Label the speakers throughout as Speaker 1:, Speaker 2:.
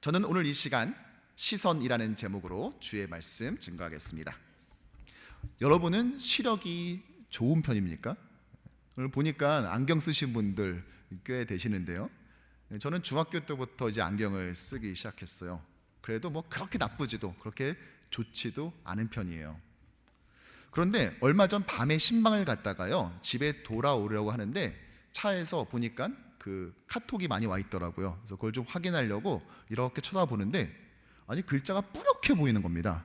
Speaker 1: 저는 오늘 이 시간 시선이라는 제목으로 주의 말씀 증거하겠습니다. 여러분은 시력이 좋은 편입니까? 오늘 보니까 안경 쓰신 분들 꽤 되시는데요. 저는 중학교 때부터 이제 안경을 쓰기 시작했어요. 그래도 뭐 그렇게 나쁘지도 그렇게 좋지도 않은 편이에요. 그런데 얼마 전 밤에 신방을 갔다가요 집에 돌아오려고 하는데 차에서 보니까 그 카톡이 많이 와 있더라고요. 그래서 그걸 좀 확인하려고 이렇게 쳐다보는데 아니 글자가 뿌옇게 보이는 겁니다.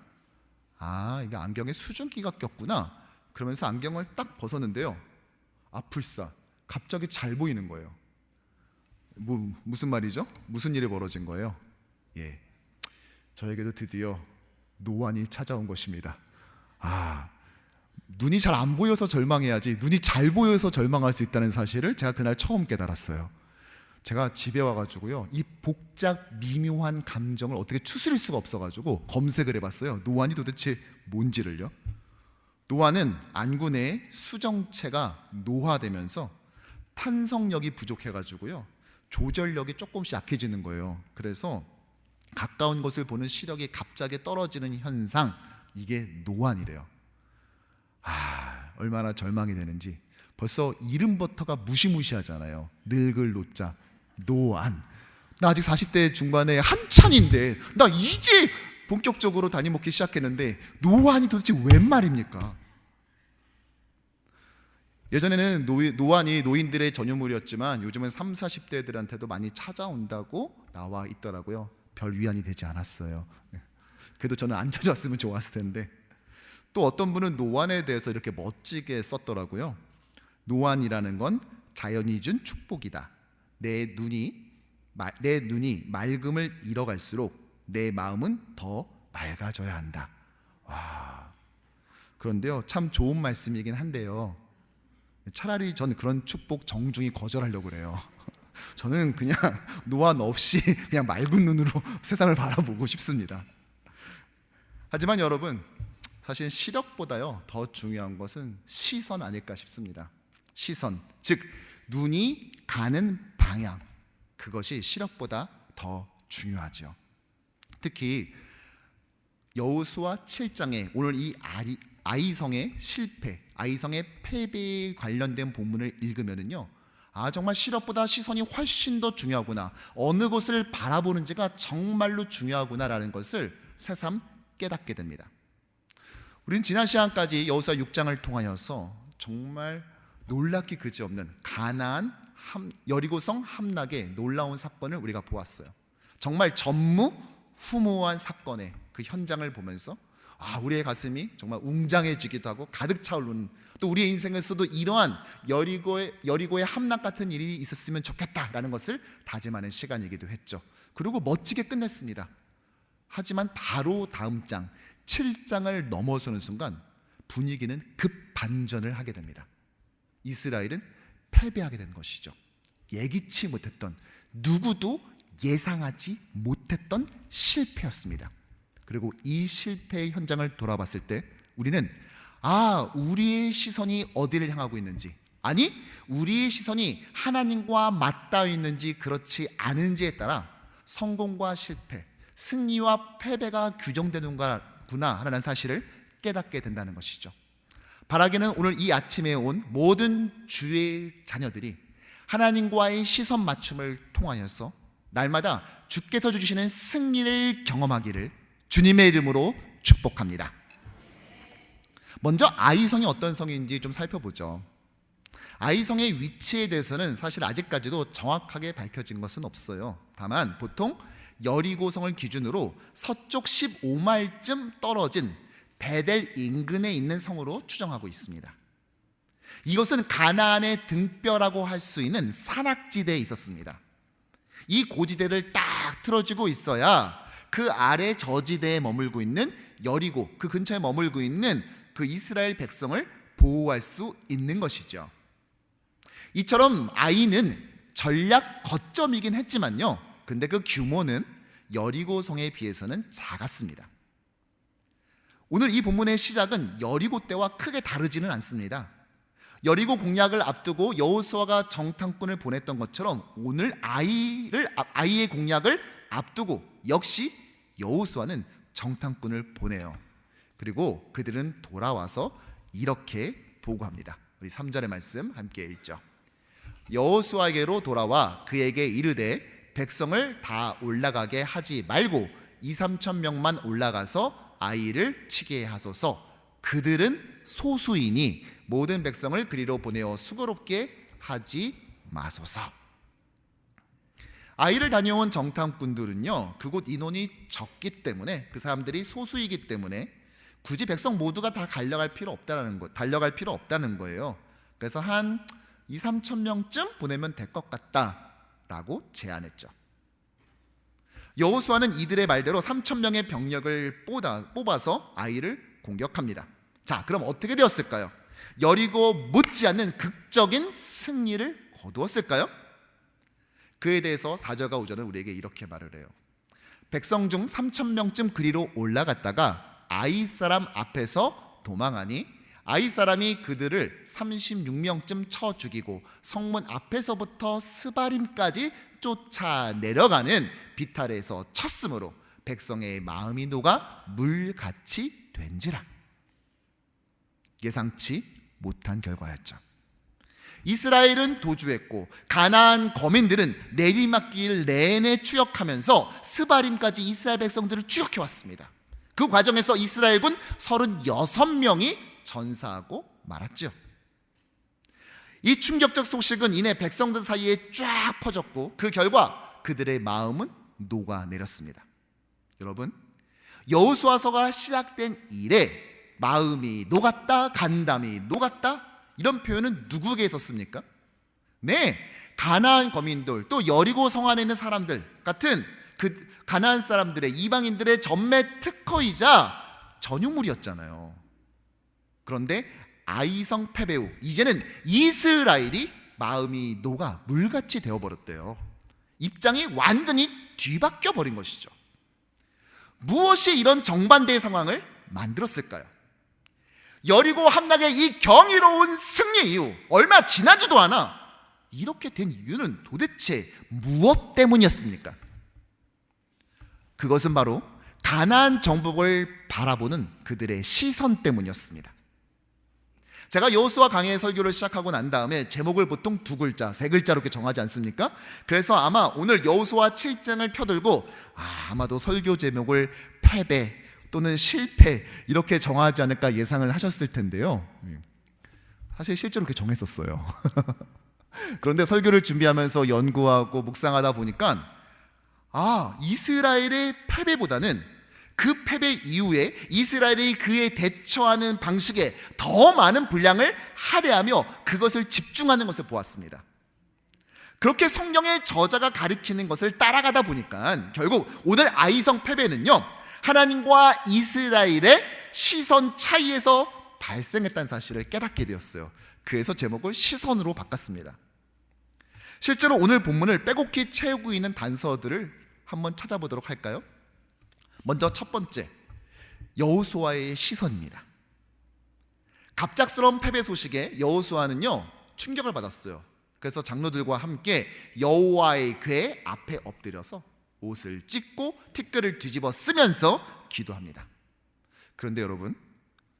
Speaker 1: 아, 이게 안경에 수증기가 꼈구나. 그러면서 안경을 딱 벗었는데요, 아플싸 갑자기 잘 보이는 거예요. 무슨 말이죠? 무슨 일이 벌어진 거예요? 예, 저에게도 드디어 노안이 찾아온 것입니다. 눈이 잘 안 보여서 절망해야지 눈이 잘 보여서 절망할 수 있다는 사실을 제가 그날 처음 깨달았어요. 제가 집에 와가지고요 이 복잡 미묘한 감정을 어떻게 추스릴 수가 없어가지고 검색을 해봤어요. 노안이 도대체 뭔지를요. 노안은 안구 내 수정체가 노화되면서 탄성력이 부족해가지고요 조절력이 조금씩 약해지는 거예요. 그래서 가까운 것을 보는 시력이 갑자기 떨어지는 현상, 이게 노안이래요. 얼마나 절망이 되는지. 벌써 이름부터가 무시무시하잖아요. 늙을 노자, 노안. 나 아직 40대 중반에 한창인데 나 이제 본격적으로 담임 먹기 시작했는데 노안이 도대체 웬 말입니까? 예전에는 노안이 노인들의 전유물이었지만 요즘은 30, 40대들한테도 많이 찾아온다고 나와 있더라고요. 별 위안이 되지 않았어요. 그래도 저는 안 찾아왔으면 좋았을 텐데. 또 어떤 분은 노안에 대해서 이렇게 멋지게 썼더라고요. 노안이라는 건 자연이 준 축복이다. 내 눈이 맑음을 잃어갈수록 내 마음은 더 맑아져야 한다. 와, 그런데요 참 좋은 말씀이긴 한데요, 차라리 전 그런 축복 정중히 거절하려고 그래요. 저는 그냥 노안 없이 그냥 맑은 눈으로 세상을 바라보고 싶습니다. 하지만 여러분, 사실 시력보다요 더 중요한 것은 시선 아닐까 싶습니다. 시선, 즉 눈이 가는 방향, 그것이 시력보다 더 중요하죠. 특히 여호수아 7장에 오늘 이 아이성의 실패, 아이성의 패배에 관련된 본문을 읽으면은요, 정말 시력보다 시선이 훨씬 더 중요하구나, 어느 것을 바라보는지가 정말로 중요하구나라는 것을 새삼 깨닫게 됩니다. 우린 지난 시간까지 여호수아 6장을 통하여서 정말 놀랍기 그지없는 가나안 여리고성 함락의 놀라운 사건을 우리가 보았어요. 정말 전무후무한 사건의 그 현장을 보면서 우리의 가슴이 정말 웅장해지기도 하고 가득 차오르는, 또 우리의 인생에서도 이러한 여리고의 함락 같은 일이 있었으면 좋겠다라는 것을 다짐하는 시간이기도 했죠. 그리고 멋지게 끝냈습니다. 하지만 바로 다음 장 7장을 넘어서는 순간 분위기는 급반전을 하게 됩니다. 이스라엘은 패배하게 된 것이죠. 예기치 못했던, 누구도 예상하지 못했던 실패였습니다. 그리고 이 실패의 현장을 돌아봤을 때 우리는 우리의 시선이 어디를 향하고 있는지, 아니 우리의 시선이 하나님과 맞닿아 있는지 그렇지 않은지에 따라 성공과 실패, 승리와 패배가 규정되는구나라는 사실을 깨닫게 된다는 것이죠. 바라기는 오늘 이 아침에 온 모든 주의 자녀들이 하나님과의 시선 맞춤을 통하여서 날마다 주께서 주시는 승리를 경험하기를 주님의 이름으로 축복합니다. 먼저 아이성이 어떤 성인지 좀 살펴보죠. 아이성의 위치에 대해서는 사실 아직까지도 정확하게 밝혀진 것은 없어요. 다만 보통 여리고성을 기준으로 서쪽 15마일쯤 떨어진 베델 인근에 있는 성으로 추정하고 있습니다. 이것은 가나안의 등뼈라고 할 수 있는 산악지대에 있었습니다. 이 고지대를 딱 틀어지고 있어야 그 아래 저지대에 머물고 있는 여리고, 그 근처에 머물고 있는 그 이스라엘 백성을 보호할 수 있는 것이죠. 이처럼 아이는 전략 거점이긴 했지만요, 근데 그 규모는 여리고성에 비해서는 작았습니다. 오늘 이 본문의 시작은 여리고 때와 크게 다르지는 않습니다. 여리고 공략을 앞두고 여호수아가 정탐꾼을 보냈던 것처럼 오늘 아이의 공략을 앞두고 역시 여호수아는 정탐꾼을 보내요. 그리고 그들은 돌아와서 이렇게 보고합니다. 우리 3절의 말씀 함께 읽죠. 여호수아에게로 돌아와 그에게 이르되 백성을 다 올라가게 하지 말고 2-3천 명만 올라가서 아이를 치게 하소서. 그들은 소수이니 모든 백성을 그리로 보내어 수고롭게 하지 마소서. 아이를 다녀온 정탐꾼들은요, 그곳 인원이 적기 때문에, 그 사람들이 소수이기 때문에 굳이 백성 모두가 다 달려갈 필요 없다는 거예요. 그래서 한 2-3천 명쯤 보내면 될 것 같다라고 제안했죠. 여호수아는 이들의 말대로 3천 명의 병력을 뽑아서 아이를 공격합니다. 자, 그럼 어떻게 되었을까요? 여리고 못지않는 극적인 승리를 거두었을까요? 그에 대해서 4절과 5절은 우리에게 이렇게 말을 해요. 백성 중 3천 명쯤 그리로 올라갔다가 아이 사람 앞에서 도망하니 아이 사람이 그들을 36명쯤 쳐 죽이고 성문 앞에서부터 스바림까지 쫓아 내려가는 비탈에서 쳤으므로 백성의 마음이 녹아 물같이 된지라. 예상치 못한 결과였죠. 이스라엘은 도주했고 가나안 거민들은 내리막길 내내 추격하면서 스바림까지 이스라엘 백성들을 추격해 왔습니다. 그 과정에서 이스라엘군 36명이 전사하고 말았죠. 이 충격적 소식은 이내 백성들 사이에 쫙 퍼졌고 그 결과 그들의 마음은 녹아내렸습니다. 여러분, 여호수아서가 시작된 이래 마음이 녹았다, 간담이 녹았다, 이런 표현은 누구에게 썼습니까? 네, 가나안 거민들, 또 여리고 성 안에 있는 사람들 같은 그 가나안 사람들의, 이방인들의 전매 특허이자 전유물이었잖아요. 그런데 아이성 패배 후 이제는 이스라엘이 마음이 녹아 물같이 되어버렸대요. 입장이 완전히 뒤바뀌어 버린 것이죠. 무엇이 이런 정반대의 상황을 만들었을까요? 여리고 함락의 이 경이로운 승리 이후 얼마 지나지도 않아 이렇게 된 이유는 도대체 무엇 때문이었습니까? 그것은 바로 가나안 정복을 바라보는 그들의 시선 때문이었습니다. 제가 여호수아 강해 설교를 시작하고 난 다음에 제목을 보통 2글자, 3글자로 이렇게 정하지 않습니까? 그래서 아마 오늘 여호수아 7장을 펴들고 아마도 설교 제목을 패배 또는 실패 이렇게 정하지 않을까 예상을 하셨을 텐데요. 사실 실제로 그렇게 정했었어요. 그런데 설교를 준비하면서 연구하고 묵상하다 보니까 이스라엘의 패배보다는 그 패배 이후에 이스라엘이 그에 대처하는 방식에 더 많은 분량을 할애하며 그것을 집중하는 것을 보았습니다. 그렇게 성경의 저자가 가리키는 것을 따라가다 보니까 결국 오늘 아이성 패배는요, 하나님과 이스라엘의 시선 차이에서 발생했다는 사실을 깨닫게 되었어요. 그래서 제목을 시선으로 바꿨습니다. 실제로 오늘 본문을 빼곡히 채우고 있는 단서들을 한번 찾아보도록 할까요? 먼저 첫 번째, 여호수아의 시선입니다. 갑작스러운 패배 소식에 여호수아는요 충격을 받았어요. 그래서 장로들과 함께 여호와의 궤 앞에 엎드려서 옷을 찢고 티끌을 뒤집어 쓰면서 기도합니다. 그런데 여러분,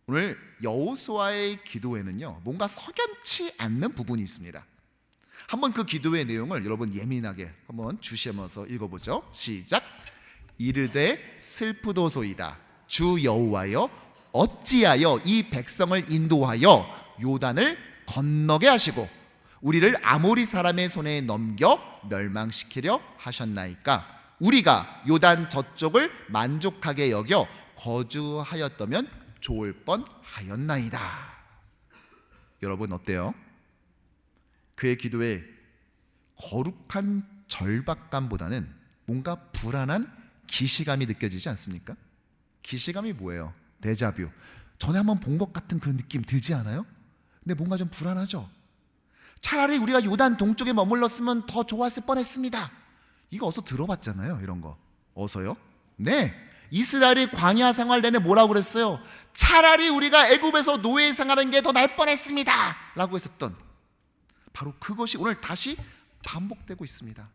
Speaker 1: 오늘 여호수아의 기도에는요 뭔가 석연치 않는 부분이 있습니다. 한번 그 기도의 내용을 여러분 예민하게 한번 주시면서 읽어보죠. 시작. 이르되 슬프도소이다. 주 여호와여, 어찌하여 이 백성을 인도하여 요단을 건너게 하시고 우리를 아모리 사람의 손에 넘겨 멸망시키려 하셨나이까? 우리가 요단 저쪽을 만족하게 여겨 거주하였다면 좋을 뻔하였나이다. 여러분 어때요? 그의 기도에 거룩한 절박감보다는 뭔가 불안한 기시감이 느껴지지 않습니까? 기시감이 뭐예요? 데자뷰. 전에 한번 본 것 같은 그런 느낌 들지 않아요? 근데 뭔가 좀 불안하죠? 차라리 우리가 요단 동쪽에 머물렀으면 더 좋았을 뻔했습니다. 이거 어서 들어봤잖아요, 이런 거. 어서요? 네, 이스라엘이 광야 생활 내내 뭐라고 그랬어요? 차라리 우리가 애굽에서 노예 생활하는 게 더 나을 뻔했습니다 라고 했었던 바로 그것이 오늘 다시 반복되고 있습니다.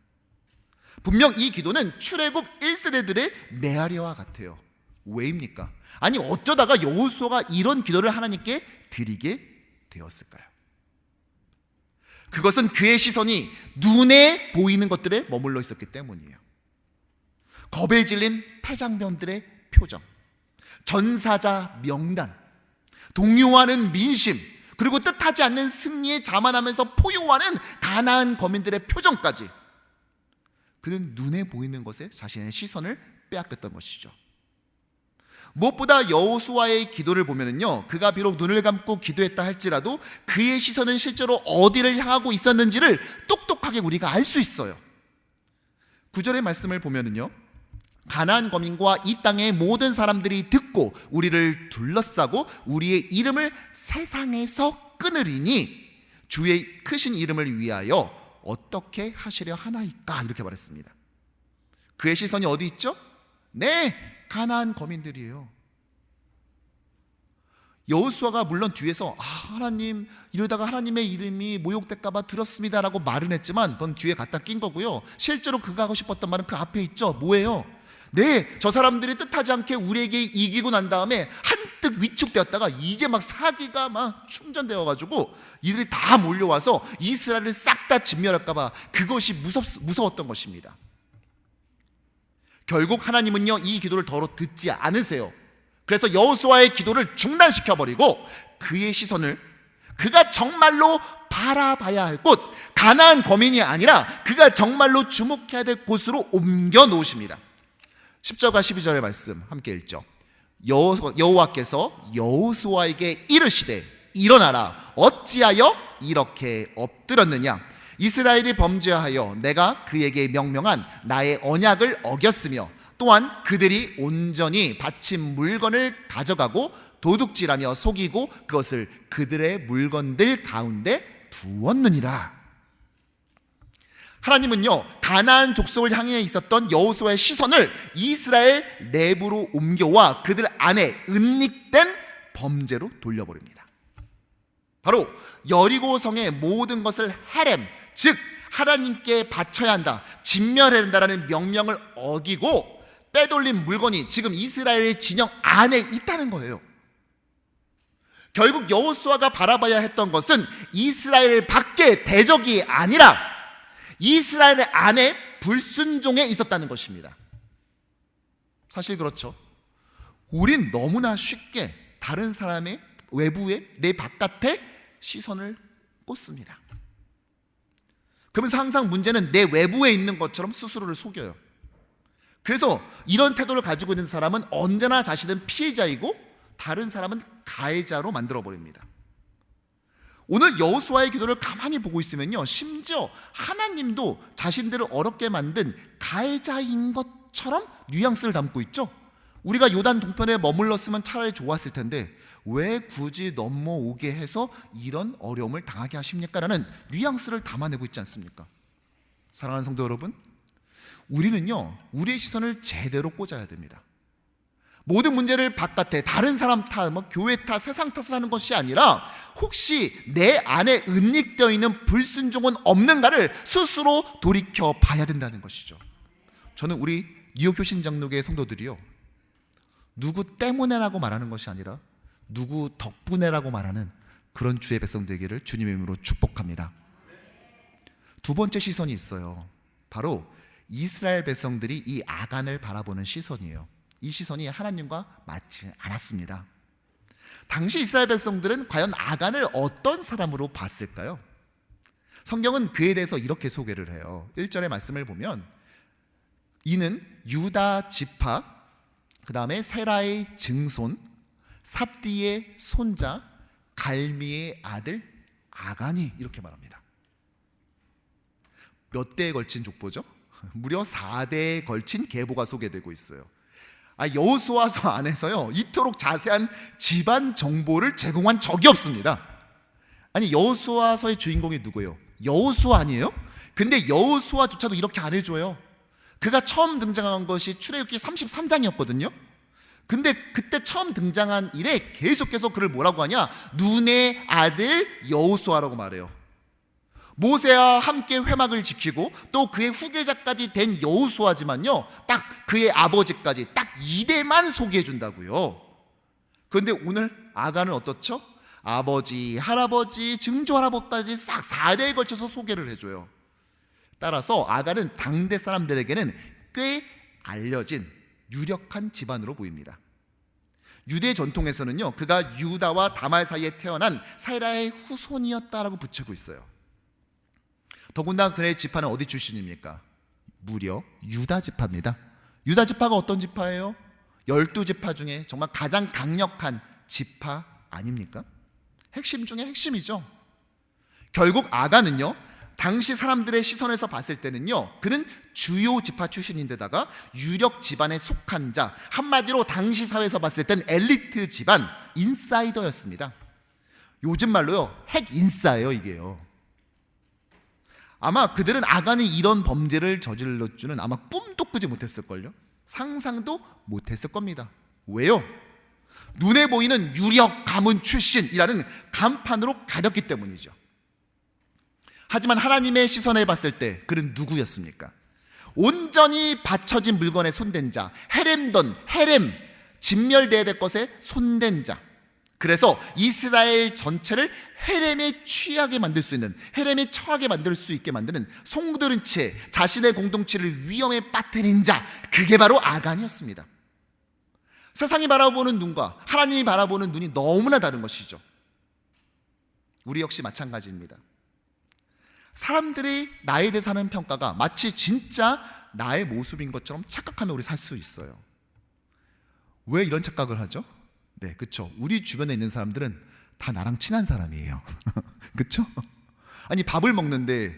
Speaker 1: 분명 이 기도는 출애굽 1세대들의 메아리와 같아요. 왜입니까? 아니 어쩌다가 여호수아가 이런 기도를 하나님께 드리게 되었을까요? 그것은 그의 시선이 눈에 보이는 것들에 머물러 있었기 때문이에요. 겁에 질린 패장병들의 표정, 전사자 명단, 동요하는 민심, 그리고 뜻하지 않는 승리에 자만하면서 포효하는 가나안 거민들의 표정까지, 그는 눈에 보이는 것에 자신의 시선을 빼앗겼던 것이죠. 무엇보다 여호수아의 기도를 보면은요, 그가 비록 눈을 감고 기도했다 할지라도 그의 시선은 실제로 어디를 향하고 있었는지를 똑똑하게 우리가 알 수 있어요. 9절의 말씀을 보면은요, 가나안 거민과 이 땅의 모든 사람들이 듣고 우리를 둘러싸고 우리의 이름을 세상에서 끊으리니 주의 크신 이름을 위하여 어떻게 하시려 하나이까, 이렇게 말했습니다. 그의 시선이 어디 있죠? 네, 가나안 거민들이에요. 여호수아가 물론 뒤에서 하나님, 이러다가 하나님의 이름이 모욕될까봐 두렵습니다라고 말은 했지만 그건 뒤에 갖다 낀 거고요. 실제로 그가 하고 싶었던 말은 그 앞에 있죠. 뭐예요? 네, 저 사람들이 뜻하지 않게 우리에게 이기고 난 다음에 한뜩 위축되었다가 이제 막 사기가 막 충전되어가지고 이들이 다 몰려와서 이스라엘을 싹 다 진멸할까봐 그것이 무서웠던 것입니다. 결국 하나님은요, 이 기도를 더러 듣지 않으세요. 그래서 여호수아의 기도를 중단시켜버리고 그의 시선을 그가 정말로 바라봐야 할 곳, 가나안 거민이 아니라 그가 정말로 주목해야 될 곳으로 옮겨 놓으십니다. 10절과 12절의 말씀 함께 읽죠. 여호와께서 여호수아에게 이르시되 일어나라, 어찌하여 이렇게 엎드렸느냐. 이스라엘이 범죄하여 내가 그에게 명령한 나의 언약을 어겼으며 또한 그들이 온전히 바친 물건을 가져가고 도둑질하며 속이고 그것을 그들의 물건들 가운데 두었느니라. 하나님은요, 가나안 족속을 향해 있었던 여호수아의 시선을 이스라엘 내부로 옮겨와 그들 안에 은닉된 범죄로 돌려버립니다. 바로 여리고 성의 모든 것을 헤렘, 즉 하나님께 바쳐야 한다, 진멸해야 한다라는 명령을 어기고 빼돌린 물건이 지금 이스라엘의 진영 안에 있다는 거예요. 결국 여호수아가 바라봐야 했던 것은 이스라엘 밖의 대적이 아니라 이스라엘 안에 불순종에 있었다는 것입니다. 사실 그렇죠. 우린 너무나 쉽게 다른 사람의 외부에, 내 바깥에 시선을 꽂습니다. 그러면서 항상 문제는 내 외부에 있는 것처럼 스스로를 속여요. 그래서 이런 태도를 가지고 있는 사람은 언제나 자신은 피해자이고 다른 사람은 가해자로 만들어버립니다. 오늘 여호수아의 기도를 가만히 보고 있으면요, 심지어 하나님도 자신들을 어렵게 만든 가해자인 것처럼 뉘앙스를 담고 있죠. 우리가 요단 동편에 머물렀으면 차라리 좋았을 텐데 왜 굳이 넘어오게 해서 이런 어려움을 당하게 하십니까? 라는 뉘앙스를 담아내고 있지 않습니까? 사랑하는 성도 여러분, 우리는요, 우리의 시선을 제대로 꽂아야 됩니다. 모든 문제를 바깥에 다른 사람 탓, 교회 탓, 세상 탓을 하는 것이 아니라 혹시 내 안에 은닉되어 있는 불순종은 없는가를 스스로 돌이켜 봐야 된다는 것이죠. 저는 우리 뉴욕 효신 장로교회 성도들이요, 누구 때문에라고 말하는 것이 아니라 누구 덕분에라고 말하는 그런 주의 백성 되기를 주님의 이름으로 축복합니다. 두 번째 시선이 있어요. 바로 이스라엘 백성들이 이 아간을 바라보는 시선이에요. 이 시선이 하나님과 맞지 않았습니다. 당시 이스라엘 백성들은 과연 아간을 어떤 사람으로 봤을까요? 성경은 그에 대해서 이렇게 소개를 해요. 1절의 말씀을 보면 이는 유다 지파, 그 다음에 세라의 증손, 삽디의 손자, 갈미의 아들 아간이, 이렇게 말합니다. 몇 대에 걸친 족보죠? 무려 4대에 걸친 계보가 소개되고 있어요. 여호수아서 안에서요, 이토록 자세한 집안 정보를 제공한 적이 없습니다. 아니, 여호수아서의 주인공이 누구예요? 여호수아 아니에요? 근데 여호수아조차도 이렇게 안 해줘요. 그가 처음 등장한 것이 출애굽기 33장이었거든요. 근데 그때 처음 등장한 이래 계속해서 그를 뭐라고 하냐? 눈의 아들 여호수아라고 말해요. 모세와 함께 회막을 지키고 또 그의 후계자까지 된 여호수아지만요, 딱 그의 아버지까지 딱 2대만 소개해 준다고요. 그런데 오늘 아간은 어떻죠? 아버지, 할아버지, 증조할아버지까지 싹 4대에 걸쳐서 소개를 해줘요. 따라서 아간은 당대 사람들에게는 꽤 알려진 유력한 집안으로 보입니다. 유대 전통에서는요, 그가 유다와 다말 사이에 태어난 세라의 후손이었다라고 붙이고 있어요. 더군다나 그의 지파는 어디 출신입니까? 무려 유다 지파입니다. 유다 지파가 어떤 지파예요? 12지파 중에 정말 가장 강력한 지파 아닙니까? 핵심 중에 핵심이죠. 결국 아간은요, 당시 사람들의 시선에서 봤을 때는요, 그는 주요 지파 출신인데다가 유력 집안에 속한 자, 한마디로 당시 사회에서 봤을 땐 엘리트 집안, 인사이더였습니다. 요즘 말로요, 핵 인싸예요, 이게요. 아마 그들은 아간이 이런 범죄를 저질러 줄은 아마 꿈도 꾸지 못했을걸요. 상상도 못했을 겁니다. 왜요? 눈에 보이는 유력 가문 출신이라는 간판으로 가렸기 때문이죠. 하지만 하나님의 시선에 봤을 때 그는 누구였습니까? 온전히 바쳐진 물건에 손댄 자, 헤렘, 진멸되어야 될 것에 손댄 자. 그래서 이스라엘 전체를 헤렘에 취하게 만들 수 있는, 헤렘에 처하게 만들 수 있게 만드는 송두른 채 자신의 공동체를 위험에 빠뜨린 자, 그게 바로 아간이었습니다. 세상이 바라보는 눈과 하나님이 바라보는 눈이 너무나 다른 것이죠. 우리 역시 마찬가지입니다. 사람들이 나에 대해서 하는 평가가 마치 진짜 나의 모습인 것처럼 착각하며 우리 살 수 있어요. 왜 이런 착각을 하죠? 네, 그렇죠. 우리 주변에 있는 사람들은 다 나랑 친한 사람이에요. 그렇죠? 아니, 밥을 먹는데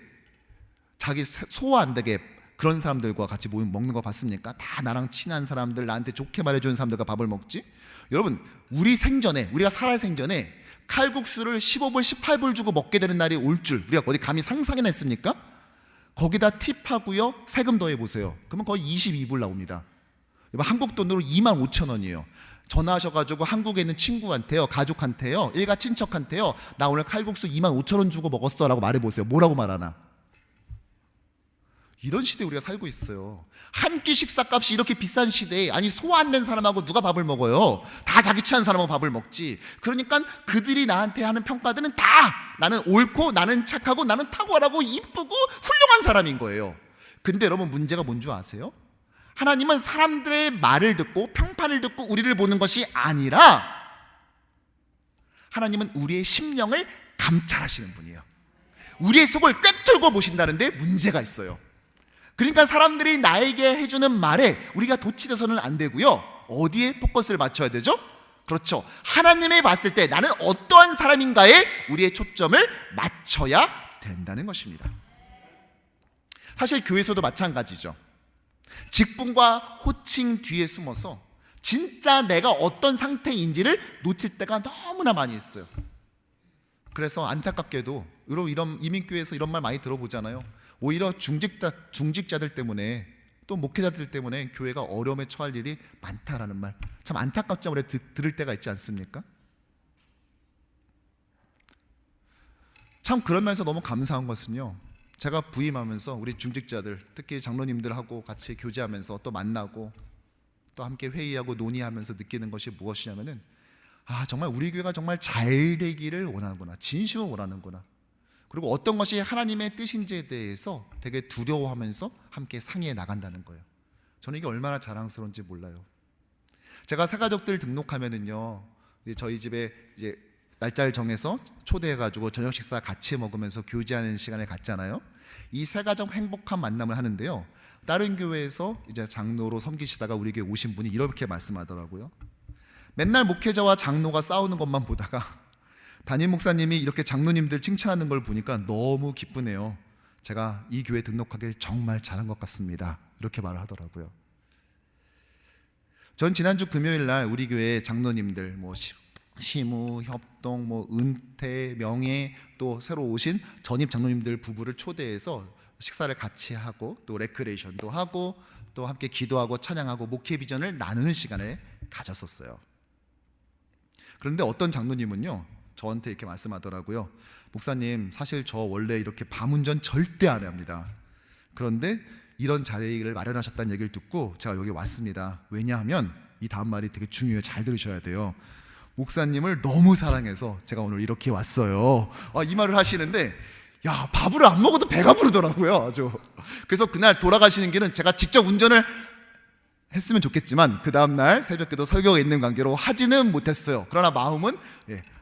Speaker 1: 자기 소화 안 되게 그런 사람들과 같이 모임 먹는 거 봤습니까? 다 나랑 친한 사람들, 나한테 좋게 말해주는 사람들과 밥을 먹지. 여러분, 우리 생전에, 우리가 살아 생전에 칼국수를 15불, 18불 주고 먹게 되는 날이 올 줄 우리가 어디 감히 상상이나 했습니까? 거기다 팁하고요, 세금 더해보세요. 그러면 거의 22불 나옵니다. 한국 돈으로 25,000원이에요. 전화하셔가지고 한국에 있는 친구한테요, 가족한테요, 일가 친척한테요, 나 오늘 칼국수 25,000원 주고 먹었어 라고 말해보세요. 뭐라고 말하나? 이런 시대에 우리가 살고 있어요. 한 끼 식사값이 이렇게 비싼 시대에, 아니 소화 안 된 사람하고 누가 밥을 먹어요? 다 자기 친한 사람하고 밥을 먹지. 그러니까 그들이 나한테 하는 평가들은 다 나는 옳고, 나는 착하고, 나는 탁월하고 이쁘고 훌륭한 사람인 거예요. 근데 여러분, 문제가 뭔 줄 아세요? 하나님은 사람들의 말을 듣고 평판을 듣고 우리를 보는 것이 아니라 하나님은 우리의 심령을 감찰하시는 분이에요. 우리의 속을 꿰뚫고 보신다는데 문제가 있어요. 그러니까 사람들이 나에게 해주는 말에 우리가 도취돼서는 안 되고요. 어디에 포커스를 맞춰야 되죠? 그렇죠. 하나님이 봤을 때 나는 어떠한 사람인가에 우리의 초점을 맞춰야 된다는 것입니다. 사실 교회에서도 마찬가지죠. 직분과 호칭 뒤에 숨어서 진짜 내가 어떤 상태인지를 놓칠 때가 너무나 많이 있어요. 그래서 안타깝게도 이런 이민교회에서 이런 말 많이 들어보잖아요. 오히려 중직자들 때문에, 또 목회자들 때문에 교회가 어려움에 처할 일이 많다라는 말, 참 안타깝지 않으면 들을 때가 있지 않습니까? 참 그런 면에서 너무 감사한 것은요, 제가 부임하면서 우리 중직자들, 특히 장로님들하고 같이 교제하면서 또 만나고 또 함께 회의하고 논의하면서 느끼는 것이 무엇이냐면은, 정말 우리 교회가 정말 잘 되기를 원하는구나, 진심으로 원하는구나, 그리고 어떤 것이 하나님의 뜻인지에 대해서 되게 두려워하면서 함께 상의해 나간다는 거예요. 저는 이게 얼마나 자랑스러운지 몰라요. 제가 새가족들 등록하면은요, 저희 집에 이제 날짜를 정해서 초대해가지고 저녁 식사 같이 먹으면서 교제하는 시간을 갖잖아요. 이 새가족 행복한 만남을 하는데요, 다른 교회에서 이제 장로로 섬기시다가 우리 교회 오신 분이 이렇게 말씀하더라고요. 맨날 목회자와 장로가 싸우는 것만 보다가 담임 목사님이 이렇게 장로님들 칭찬하는 걸 보니까 너무 기쁘네요. 제가 이 교회 등록하길 정말 잘한 것 같습니다. 이렇게 말을 하더라고요. 전 지난주 금요일 날 우리 교회 장로님들, 시무, 협동, 은퇴, 명예, 또 새로 오신 전입 장로님들 부부를 초대해서 식사를 같이 하고 또 레크레이션도 하고 또 함께 기도하고 찬양하고 목회 비전을 나누는 시간을 가졌었어요. 그런데 어떤 장로님은요, 저한테 이렇게 말씀하더라고요. 목사님, 사실 저 원래 이렇게 밤운전 절대 안 합니다. 그런데 이런 자리를 마련하셨다는 얘기를 듣고 제가 여기 왔습니다. 왜냐하면 이 다음 말이 되게 중요해요. 잘 들으셔야 돼요. 목사님을 너무 사랑해서 제가 오늘 이렇게 왔어요. 이 말을 하시는데 야, 밥을 안 먹어도 배가 부르더라고요. 아주. 그래서 그날 돌아가시는 길은 제가 직접 운전을 했으면 좋겠지만 그 다음날 새벽기도 설교가 있는 관계로 하지는 못했어요. 그러나 마음은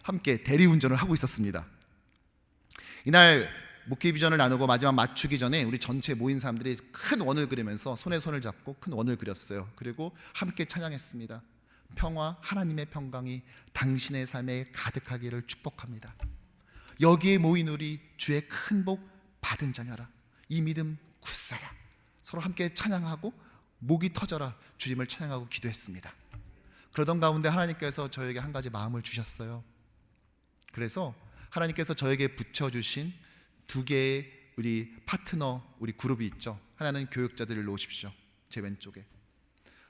Speaker 1: 함께 대리운전을 하고 있었습니다. 이날 목회 비전을 나누고 마지막 맞추기 전에 우리 전체 모인 사람들이 큰 원을 그리면서 손에 손을 잡고 큰 원을 그렸어요. 그리고 함께 찬양했습니다. 평화, 하나님의 평강이 당신의 삶에 가득하기를 축복합니다. 여기에 모인 우리 주의 큰 복 받은 자녀라. 이 믿음 굳세라. 서로 함께 찬양하고 목이 터져라 주님을 찬양하고 기도했습니다. 그러던 가운데 하나님께서 저에게 한 가지 마음을 주셨어요. 그래서 하나님께서 저에게 붙여주신 두 개의 우리 파트너, 우리 그룹이 있죠. 하나는 교육자들을 놓으십시오. 제 왼쪽에.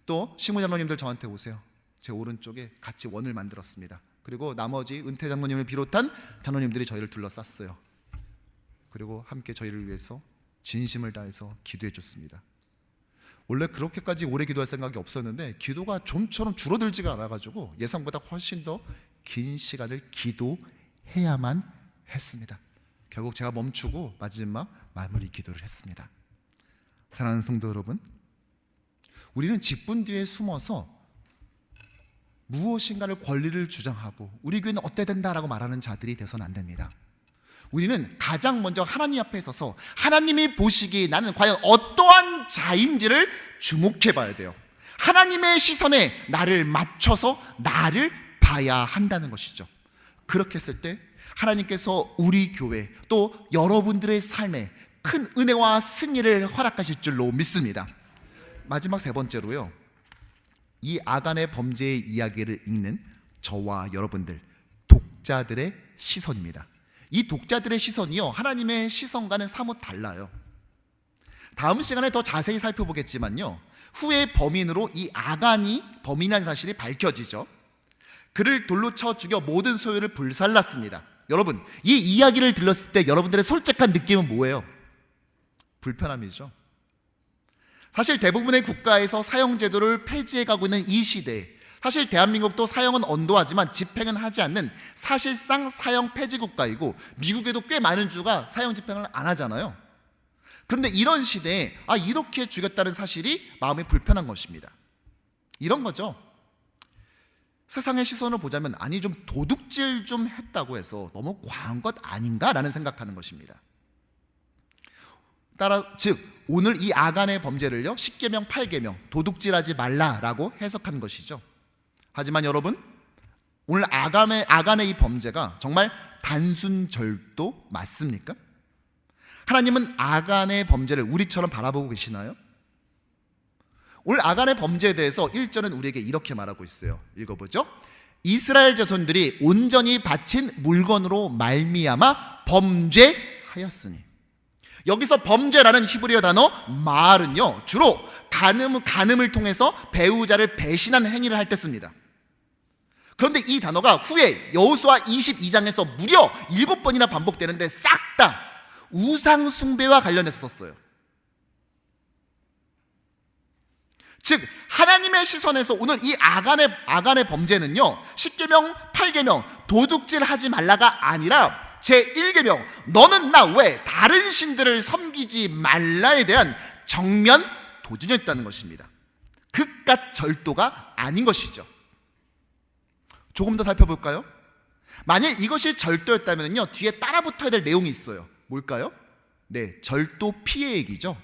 Speaker 1: 또 시무장로님들 저한테 오세요. 제 오른쪽에 같이 원을 만들었습니다. 그리고 나머지 은퇴 장로님을 비롯한 장로님들이 저희를 둘러쌌어요. 그리고 함께 저희를 위해서 진심을 다해서 기도해 줬습니다. 원래 그렇게까지 오래 기도할 생각이 없었는데 기도가 좀처럼 줄어들지가 않아가지고 예상보다 훨씬 더 긴 시간을 기도해야만 했습니다. 결국 제가 멈추고 마지막 마무리 기도를 했습니다. 사랑하는 성도 여러분, 우리는 직분 뒤에 숨어서 무엇인가를 권리를 주장하고 우리 교회는 어때야 된다라고 말하는 자들이 돼서는 안 됩니다. 우리는 가장 먼저 하나님 앞에 서서 하나님이 보시기에 나는 과연 어떠한 자인지를 주목해 봐야 돼요. 하나님의 시선에 나를 맞춰서 나를 봐야 한다는 것이죠. 그렇게 했을 때 하나님께서 우리 교회 또 여러분들의 삶에 큰 은혜와 승리를 허락하실 줄로 믿습니다. 마지막 세 번째로요, 이 아간의 범죄의 이야기를 읽는 저와 여러분들 독자들의 시선입니다. 이 독자들의 시선이요, 하나님의 시선과는 사뭇 달라요. 다음 시간에 더 자세히 살펴보겠지만요, 후에 범인으로 이 아간이 범인이라는 사실이 밝혀지죠. 그를 돌로 쳐 죽여 모든 소유를 불살랐습니다. 여러분, 이 이야기를 들었을 때 여러분들의 솔직한 느낌은 뭐예요? 불편함이죠. 사실 대부분의 국가에서 사형제도를 폐지해가고 있는 이 시대에 사실 대한민국도 사형은 언도하지만 집행은 하지 않는 사실상 사형 폐지 국가이고 미국에도 꽤 많은 주가 사형 집행을 안 하잖아요. 그런데 이런 시대에 이렇게 죽였다는 사실이 마음이 불편한 것입니다. 이런 거죠. 세상의 시선을 보자면 좀 도둑질 좀 했다고 해서 너무 과한 것 아닌가라는 생각하는 것입니다. 즉 오늘 이 아간의 범죄를요 10계명 8계명 도둑질하지 말라라고 해석한 것이죠. 하지만 여러분, 오늘 아간의 이 범죄가 정말 단순 절도 맞습니까? 하나님은 아간의 범죄를 우리처럼 바라보고 계시나요? 오늘 아간의 범죄에 대해서 1절은 우리에게 이렇게 말하고 있어요. 읽어보죠. 이스라엘 자손들이 온전히 바친 물건으로 말미암아 범죄하였으니. 여기서 범죄라는 히브리어 단어 말은요 주로 간음을 통해서 배우자를 배신한 행위를 할 때 씁니다. 그런데 이 단어가 후에 여호수아 22장에서 무려 7번이나 반복되는데 싹 다 우상 숭배와 관련해서 썼어요. 즉 하나님의 시선에서 오늘 이 아간의 범죄는요 10계명 8계명 도둑질 하지 말라가 아니라 제1계명 너는 나 외 다른 신들을 섬기지 말라에 대한 정면 도전이었다는 것입니다. 그깟 절도가 아닌 것이죠. 조금 더 살펴볼까요? 만일 이것이 절도였다면요 뒤에 따라붙어야 될 내용이 있어요. 뭘까요? 네, 절도 피해 얘기죠.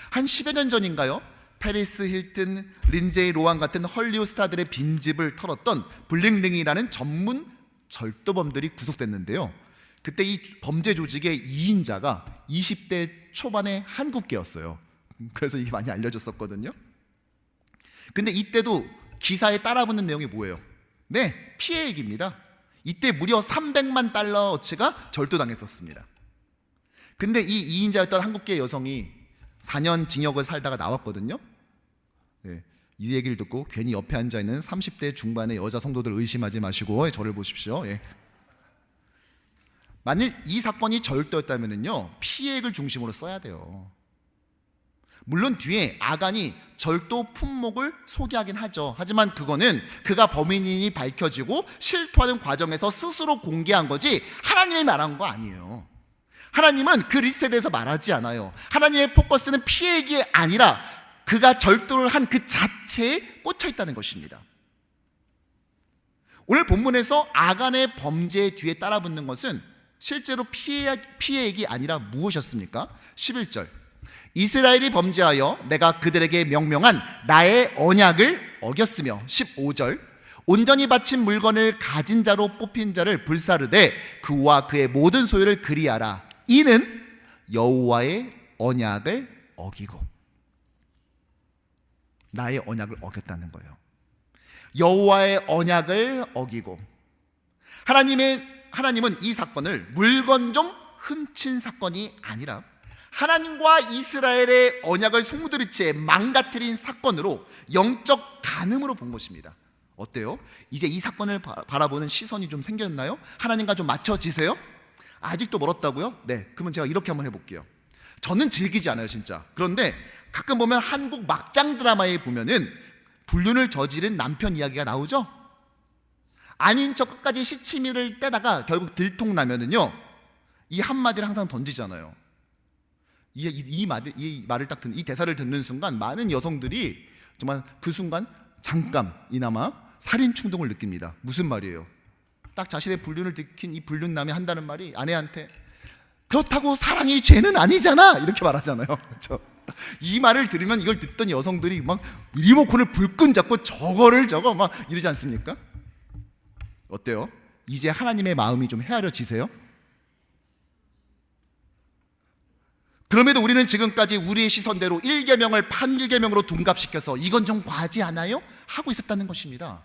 Speaker 1: 한 10여 년 전인가요? 페리스 힐튼, 린제이 로한 같은 헐리우드 스타들의 빈집을 털었던 블링링이라는 전문 절도범들이 구속됐는데요. 그때 이 범죄 조직의 2인자가 20대 초반의 한국계였어요. 그래서 이게 많이 알려졌었거든요. 근데 이때도 기사에 따라붙는 내용이 뭐예요? 네, 피해 얘기입니다. 이때 무려 300만 달러어치가 절도당했었습니다. 근데 이 2인자였던 한국계 여성이 4년 징역을 살다가 나왔거든요. 네, 이 얘기를 듣고 괜히 옆에 앉아있는 30대 중반의 여자 성도들 의심하지 마시고 저를 보십시오. 만일 이 사건이 절도였다면요, 피해액을 중심으로 써야 돼요. 물론 뒤에 아간이 절도 품목을 소개하긴 하죠. 하지만 그거는 그가 범인이 밝혀지고 실토하는 과정에서 스스로 공개한 거지 하나님이 말한 거 아니에요. 하나님은 그 리스트에 대해서 말하지 않아요. 하나님의 포커스는 피해액이 아니라 그가 절도를 한 그 자체에 꽂혀 있다는 것입니다. 오늘 본문에서 아간의 범죄 뒤에 따라붙는 것은 실제로 피해액이 아니라 무엇이었습니까? 11절, 이스라엘이 범죄하여 내가 그들에게 명명한 나의 언약을 어겼으며, 15절, 온전히 바친 물건을 가진 자로 뽑힌 자를 불사르되 그와 그의 모든 소유를 그리하라. 이는 여호와의 언약을 어기고. 나의 언약을 어겼다는 거예요. 여호와의 언약을 어기고. 하나님은 이 사건을 물건 좀 훔친 사건이 아니라 하나님과 이스라엘의 언약을 송두리 채 망가뜨린 사건으로, 영적 간음으로 본 것입니다. 어때요? 이제 이 사건을 바라보는 시선이 좀 생겼나요? 하나님과 좀 맞춰지세요? 아직도 멀었다고요? 네, 그러면 제가 이렇게 한번 해볼게요. 저는 즐기지 않아요, 진짜. 그런데 가끔 보면 한국 막장 드라마에 보면은 불륜을 저지른 남편 이야기가 나오죠? 아닌 척 끝까지 시치미를 떼다가 결국 들통나면은요, 이 한마디를 항상 던지잖아요. 이 말을 딱 듣는, 이 대사를 듣는 순간 많은 여성들이 정말 그 순간 잠깐이나마 살인 충동을 느낍니다. 무슨 말이에요? 딱 자신의 불륜을 들킨 이 불륜남이 한다는 말이 아내한테 그렇다고 사랑이 죄는 아니잖아 이렇게 말하잖아요. 그렇죠? 이 말을 들으면 이걸 듣던 여성들이 막 리모컨을 불끈 잡고 저거를 저거 막 이러지 않습니까? 어때요? 이제 하나님의 마음이 좀 헤아려지세요? 그럼에도 우리는 지금까지 우리의 시선대로 1계명을 판1계명으로 둔갑시켜서 이건 좀 과하지 않아요? 하고 있었다는 것입니다.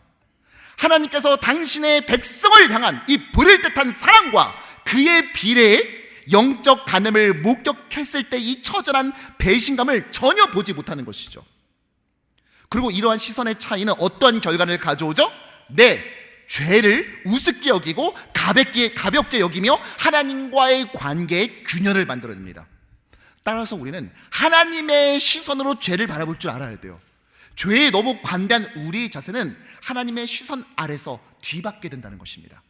Speaker 1: 하나님께서 당신의 백성을 향한 이 불을 듯한 사랑과 그의 비례에 영적 간음을 목격했을 때 이 처절한 배신감을 전혀 보지 못하는 것이죠. 그리고 이러한 시선의 차이는 어떠한 결과를 가져오죠? 네, 죄를 우습게 여기고 가볍게 여기며 하나님과의 관계에 균열을 만들어냅니다. 따라서 우리는 하나님의 시선으로 죄를 바라볼 줄 알아야 돼요. 죄에 너무 관대한 우리 자세는 하나님의 시선 아래서 뒤받게 된다는 것입니다.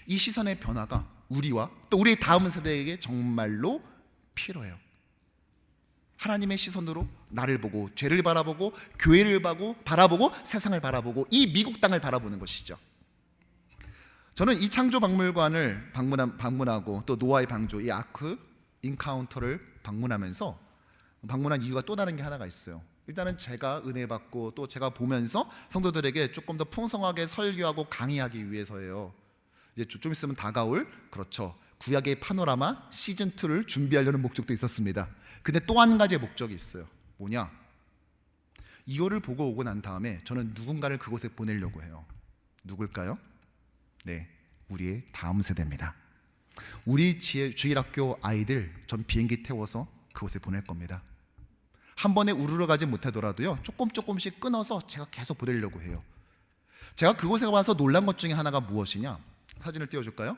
Speaker 1: 이 시선의 변화가 우리와 또 우리 다음 세대에게 정말로 필요해요. 하나님의 시선으로 나를 보고 죄를 바라보고 교회를 바라보고 세상을 바라보고 이 미국 땅을 바라보는 것이죠. 저는 이 창조박물관을 방문하고 또 노아의 방주, 이 아크 인카운터를 방문한 이유가 또 다른 게 하나가 있어요. 일단은 제가 은혜 받고 또 제가 보면서 성도들에게 조금 더 풍성하게 설교하고 강의하기 위해서예요. 이제 좀 있으면 다가올, 그렇죠, 구약의 파노라마 시즌2를 준비하려는 목적도 있었습니다. 근데 또 한 가지의 목적이 있어요. 뭐냐? 이거를 보고 오고 난 다음에 저는 누군가를 그곳에 보내려고 해요. 누굴까요? 네, 우리의 다음 세대입니다. 우리 주일학교 아이들 전 비행기 태워서 그곳에 보낼 겁니다. 한 번에 우르르 가지 못하더라도요, 조금씩 끊어서 제가 계속 보내려고 해요. 제가 그곳에 와서 놀란 것 중에 하나가 무엇이냐? 사진을 띄워줄까요?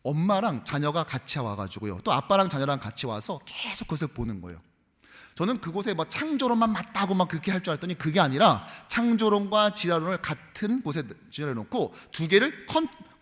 Speaker 1: 엄마랑 자녀가 같이 와가지고요, 또 아빠랑 자녀랑 같이 와서 계속 그것을 보는 거예요. 저는 그곳에 뭐 창조론만 맞다고 막 그렇게 할 줄 알았더니 그게 아니라 창조론과 진화론을 같은 곳에 지어놓고 두 개를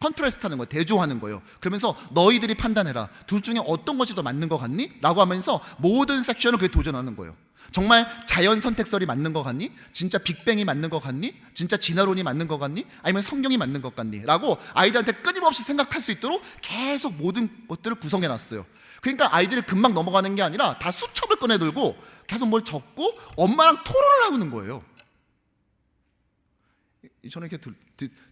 Speaker 1: 컨트라스트 하는 거예요. 대조하는 거예요. 그러면서 너희들이 판단해라. 둘 중에 어떤 것이 더 맞는 것 같니? 라고 하면서 모든 섹션을 그게 도전하는 거예요. 정말 자연 선택설이 맞는 것 같니? 진짜 빅뱅이 맞는 것 같니? 진짜 진화론이 맞는 것 같니? 아니면 성경이 맞는 것 같니? 라고 아이들한테 끊임없이 생각할 수 있도록 계속 모든 것들을 구성해 놨어요. 그러니까 아이들이 금방 넘어가는 게 아니라 다 수첩을 꺼내들고 계속 뭘 적고 엄마랑 토론을 하는 거예요. 저는 이렇게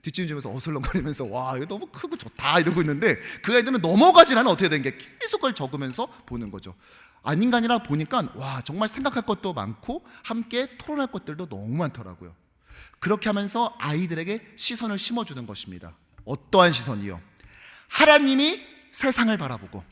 Speaker 1: 뒷짐지면서 어슬렁거리면서 와, 이거 너무 크고 좋다 이러고 있는데 그 아이들은 넘어가질 않아. 어떻게 된 게 계속 그걸 적으면서 보는 거죠. 아닌가 아니라 보니까 와, 정말 생각할 것도 많고 함께 토론할 것들도 너무 많더라고요. 그렇게 하면서 아이들에게 시선을 심어주는 것입니다. 어떠한 시선이요? 하나님이 세상을 바라보고,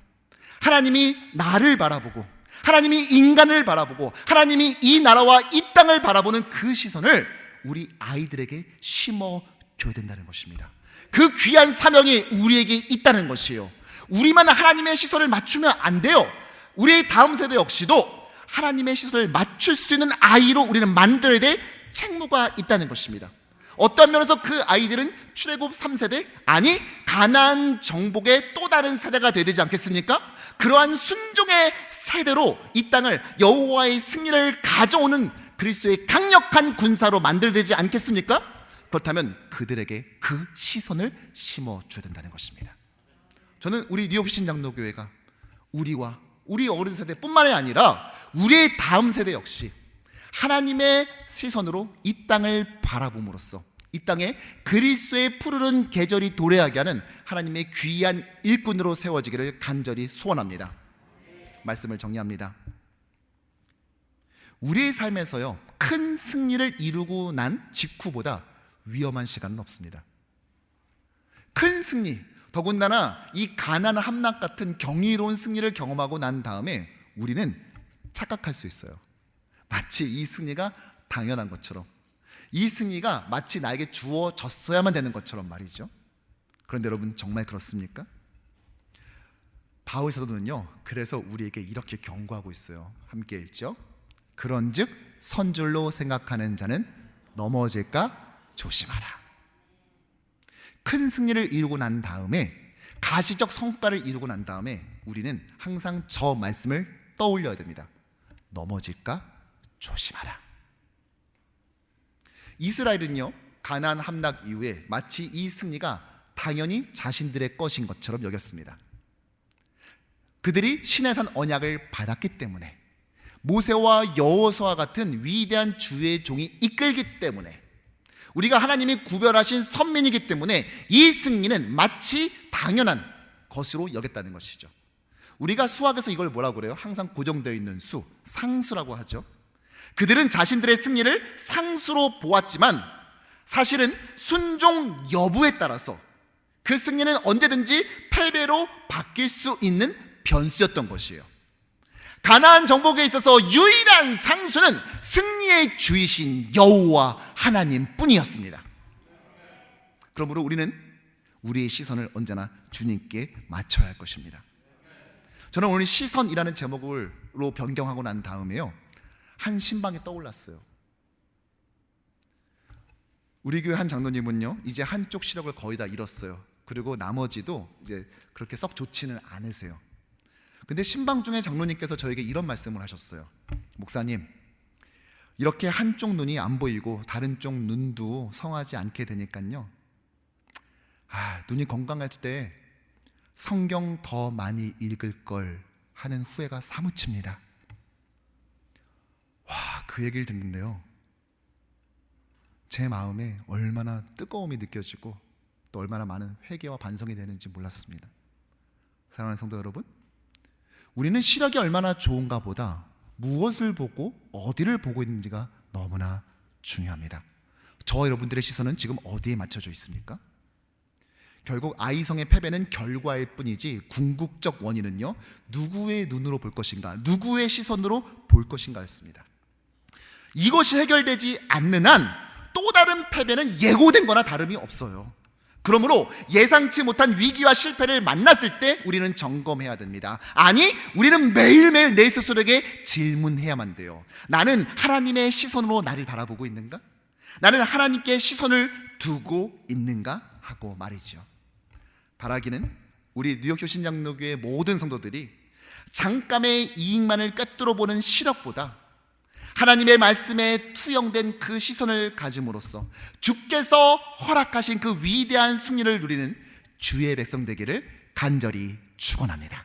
Speaker 1: 하나님이 나를 바라보고, 하나님이 인간을 바라보고, 하나님이 이 나라와 이 땅을 바라보는 그 시선을 우리 아이들에게 심어줘야 된다는 것입니다. 그 귀한 사명이 우리에게 있다는 것이에요. 우리만 하나님의 시선을 맞추면 안 돼요. 우리의 다음 세대 역시도 하나님의 시선을 맞출 수 있는 아이로 우리는 만들어야 될 책무가 있다는 것입니다. 어떤 면에서 그 아이들은 출애굽 3세대, 아니 가나안 정복의 또 다른 세대가 되어야 되지 않겠습니까? 그러한 순종의 세대로 이 땅을 여호와의 승리를 가져오는 그리스도의 강력한 군사로 만들어야 되지 않겠습니까? 그렇다면 그들에게 그 시선을 심어줘야 된다는 것입니다. 저는 우리 뉴욕 신장로교회가 우리와 우리 어른 세대뿐만이 아니라 우리의 다음 세대 역시 하나님의 시선으로 이 땅을 바라봄으로써 이 땅에 그리스도의 푸르른 계절이 도래하게 하는 하나님의 귀한 일꾼으로 세워지기를 간절히 소원합니다. 말씀을 정리합니다. 우리의 삶에서요, 큰 승리를 이루고 난 직후보다 위험한 시간은 없습니다. 큰 승리, 더군다나 이 가나안 함락 같은 경이로운 승리를 경험하고 난 다음에 우리는 착각할 수 있어요. 마치 이 승리가 당연한 것처럼, 이 승리가 마치 나에게 주어졌어야만 되는 것처럼 말이죠. 그런데 여러분, 정말 그렇습니까? 바울 사도는요, 그래서 우리에게 이렇게 경고하고 있어요. 함께 읽죠. 그런즉 선줄로 생각하는 자는 넘어질까 조심하라. 큰 승리를 이루고 난 다음에, 가시적 성과를 이루고 난 다음에 우리는 항상 저 말씀을 떠올려야 됩니다. 넘어질까 조심하라. 이스라엘은요, 가나안 함락 이후에 마치 이 승리가 당연히 자신들의 것인 것처럼 여겼습니다. 그들이 시내산 언약을 받았기 때문에, 모세와 여호수아와 같은 위대한 주의 종이 이끌기 때문에, 우리가 하나님이 구별하신 선민이기 때문에 이 승리는 마치 당연한 것으로 여겼다는 것이죠. 우리가 수학에서 이걸 뭐라고 그래요? 항상 고정되어 있는 수, 상수라고 하죠. 그들은 자신들의 승리를 상수로 보았지만 사실은 순종 여부에 따라서 그 승리는 언제든지 패배로 바뀔 수 있는 변수였던 것이에요. 가나안 정복에 있어서 유일한 상수는 승리의 주이신 여호와 하나님 뿐이었습니다. 그러므로 우리는 우리의 시선을 언제나 주님께 맞춰야 할 것입니다. 저는 오늘 시선이라는 제목으로 변경하고 난 다음에요, 한 신방이 떠올랐어요. 우리 교회 한 장로님은요, 이제 한쪽 시력을 거의 다 잃었어요. 그리고 나머지도 이제 그렇게 썩 좋지는 않으세요. 근데 신방 중에 장로님께서 저에게 이런 말씀을 하셨어요. 목사님, 이렇게 한쪽 눈이 안 보이고 다른 쪽 눈도 성하지 않게 되니까요, 눈이 건강할 때 성경 더 많이 읽을 걸 하는 후회가 사무칩니다. 그 얘기를 듣는데요, 제 마음에 얼마나 뜨거움이 느껴지고 또 얼마나 많은 회개와 반성이 되는지 몰랐습니다. 사랑하는 성도 여러분, 우리는 시력이 얼마나 좋은가 보다 무엇을 보고 어디를 보고 있는지가 너무나 중요합니다. 저와 여러분들의 시선은 지금 어디에 맞춰져 있습니까? 결국 아이성의 패배는 결과일 뿐이지 궁극적 원인은요, 누구의 눈으로 볼 것인가, 누구의 시선으로 볼 것인가였습니다. 이것이 해결되지 않는 한 또 다른 패배는 예고된 거나 다름이 없어요. 그러므로 예상치 못한 위기와 실패를 만났을 때 우리는 점검해야 됩니다. 아니, 우리는 매일매일 내 스스로에게 질문해야만 돼요. 나는 하나님의 시선으로 나를 바라보고 있는가? 나는 하나님께 시선을 두고 있는가? 하고 말이죠. 바라기는 우리 뉴욕교 신장로교의 모든 성도들이 잠깐의 이익만을 꿰뚫어 보는 시력보다 하나님의 말씀에 투영된 그 시선을 가짐으로써 주께서 허락하신 그 위대한 승리를 누리는 주의 백성 되기를 간절히 축원합니다.